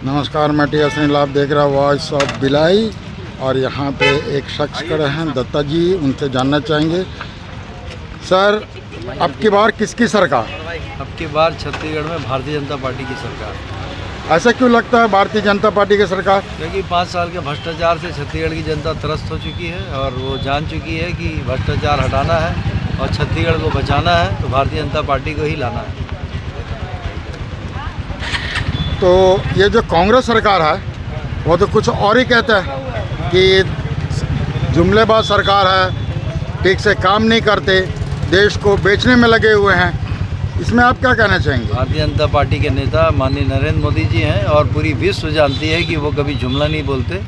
नमस्कार, मैं टी अनिल, आप देख रहा वॉइस ऑफ भिलाई। और यहाँ पे एक शख्स खड़े हैं, दत्ता जी, उनसे जानना चाहेंगे। सर, अब की बार किसकी सरकार? अब की बार छत्तीसगढ़ में भारतीय जनता पार्टी की सरकार। ऐसा क्यों लगता है भारतीय जनता पार्टी की सरकार? क्योंकि 5 साल के भ्रष्टाचार से छत्तीसगढ़ की जनता त्रस्त हो चुकी है और वो जान चुकी है कि भ्रष्टाचार हटाना है और छत्तीसगढ़ को बचाना है तो भारतीय जनता पार्टी को ही लाना है। तो ये जो कांग्रेस सरकार है वो तो कुछ और ही कहता है कि जुमलेबाज सरकार है, ठीक से काम नहीं करते, देश को बेचने में लगे हुए हैं। इसमें आप क्या कहना चाहेंगे? भारतीय जनता पार्टी के नेता माननीय नरेंद्र मोदी जी हैं और पूरी विश्व जानती है कि वो कभी जुमला नहीं बोलते,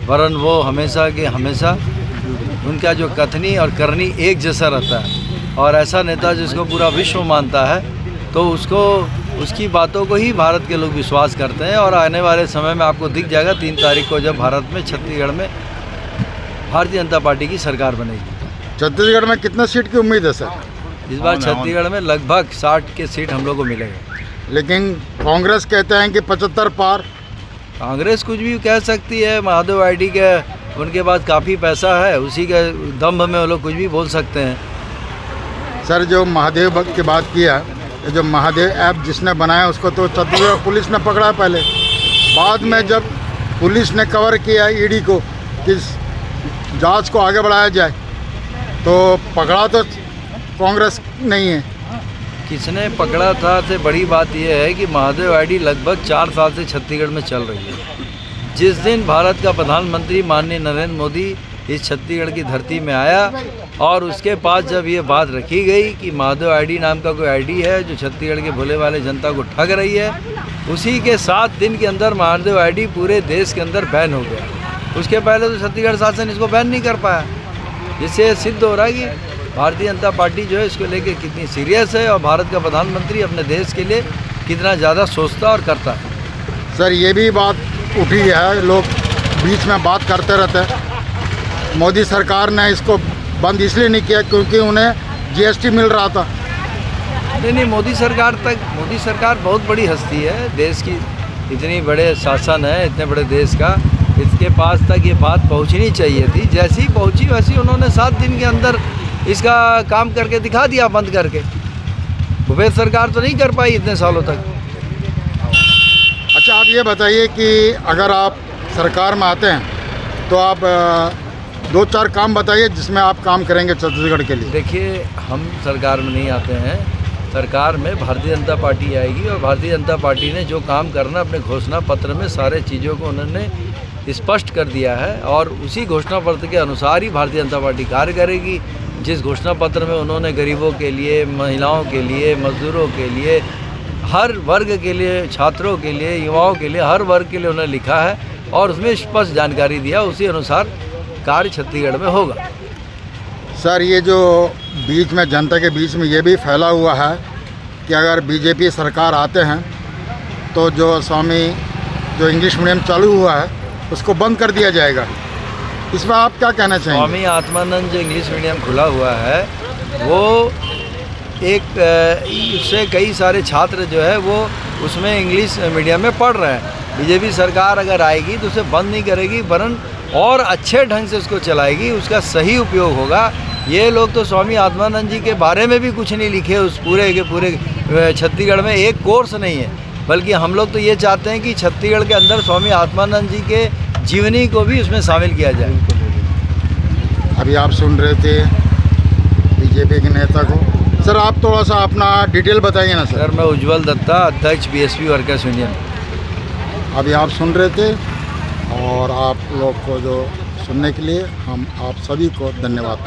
वरन वो हमेशा के हमेशा उनका जो कथनी और करनी एक जैसा रहता है। और ऐसा नेता जिसको पूरा विश्व मानता है तो उसकी बातों को ही भारत के लोग विश्वास करते हैं। और आने वाले समय में आपको दिख जाएगा 3 तारीख को जब भारत में छत्तीसगढ़ में भारतीय जनता पार्टी की सरकार बनेगी। छत्तीसगढ़ में कितने सीट की उम्मीद है सर? इस बार छत्तीसगढ़ में लगभग 60 के सीट हम लोग को मिलेगा। लेकिन कांग्रेस कहते हैं कि 75 पार। कांग्रेस कुछ भी कह सकती है, महादेव आईडी के उनके पास काफ़ी पैसा है, उसी के दम्भ में वो लोग कुछ भी बोल सकते हैं। सर, जो महादेव की बात किया, ये जो महादेव ऐप जिसने बनाया उसको तो छत्तीसगढ़ पुलिस ने पकड़ा पहले, बाद में जब पुलिस ने कवर किया ईडी को कि जांच को आगे बढ़ाया जाए तो पकड़ा तो कांग्रेस नहीं है। किसने पकड़ा था से बड़ी बात यह है कि महादेव आईडी लगभग 4 साल से छत्तीसगढ़ में चल रही है। जिस दिन भारत का प्रधानमंत्री माननीय नरेंद्र मोदी इस छत्तीसगढ़ की धरती में आया और उसके पास जब ये बात रखी गई कि महादेव आईडी नाम का कोई आईडी है जो छत्तीसगढ़ के भोले वाले जनता को ठग रही है, उसी के 7 दिन के अंदर महादेव आईडी पूरे देश के अंदर बैन हो गया। उसके पहले तो छत्तीसगढ़ शासन इसको बैन नहीं कर पाया, जिससे सिद्ध हो रहा है कि भारतीय जनता पार्टी जो है इसको लेके कितनी सीरियस है और भारत का प्रधानमंत्री अपने देश के लिए कितना ज़्यादा सोचता और करता है। सर, ये भी बात उठी है, लोग बीच में बात करते रहते हैं, मोदी सरकार ने इसको बंद इसलिए नहीं किया क्योंकि उन्हें जीएसटी मिल रहा था। नहीं, मोदी सरकार बहुत बड़ी हस्ती है देश की, इतनी बड़े शासन है इतने बड़े देश का, इसके पास तक ये बात पहुंचनी चाहिए थी। जैसी पहुंची वैसी उन्होंने 7 दिन के अंदर इसका काम करके दिखा दिया बंद करके। भूपेश सरकार तो नहीं कर पाई इतने सालों तक। अच्छा, आप ये बताइए कि अगर आप सरकार में आते हैं तो आप 2-4 काम बताइए जिसमें आप काम करेंगे छत्तीसगढ़ के लिए। देखिए, हम सरकार में नहीं आते हैं, सरकार में भारतीय जनता पार्टी आएगी और भारतीय जनता पार्टी ने जो काम करना अपने घोषणा पत्र में सारे चीज़ों को उन्होंने स्पष्ट कर दिया है और उसी घोषणा पत्र के अनुसार ही भारतीय जनता पार्टी कार्य करेगी। जिस घोषणा पत्र में उन्होंने गरीबों के लिए, महिलाओं के लिए, मजदूरों के लिए, हर वर्ग के लिए, छात्रों के लिए, युवाओं के लिए, हर वर्ग के लिए उन्होंने लिखा है और उसमें स्पष्ट जानकारी दिया, उसी अनुसार कार्य छत्तीसगढ़ में होगा। सर, ये जो बीच में जनता के बीच में ये भी फैला हुआ है कि अगर बीजेपी सरकार आते हैं तो जो इंग्लिश मीडियम चालू हुआ है उसको बंद कर दिया जाएगा। इसमें आप क्या कहना चाहेंगे? स्वामी आत्मानंद जो इंग्लिश मीडियम खुला हुआ है वो उससे कई सारे छात्र जो है वो उसमें इंग्लिश मीडियम में पढ़ रहे हैं। बीजेपी सरकार अगर आएगी तो उसे बंद नहीं करेगी, वरन और अच्छे ढंग से उसको चलाएगी, उसका सही उपयोग होगा। ये लोग तो स्वामी आत्मानंद जी के बारे में भी कुछ नहीं लिखे, उस पूरे के पूरे छत्तीसगढ़ में एक कोर्स नहीं है। बल्कि हम लोग तो ये चाहते हैं कि छत्तीसगढ़ के अंदर स्वामी आत्मानंद जी के जीवनी को भी उसमें शामिल किया जाए। अभी आप सुन रहे थे बीजेपी के नेता को। सर, आप थोड़ा सा अपना डिटेल बताइए ना। सर, मैं उज्जवल दत्ता, अध्यक्ष बीएसपी वर्कर्स यूनियन। अभी आप सुन रहे थे और आप लोग को जो सुनने के लिए हम आप सभी को धन्यवाद।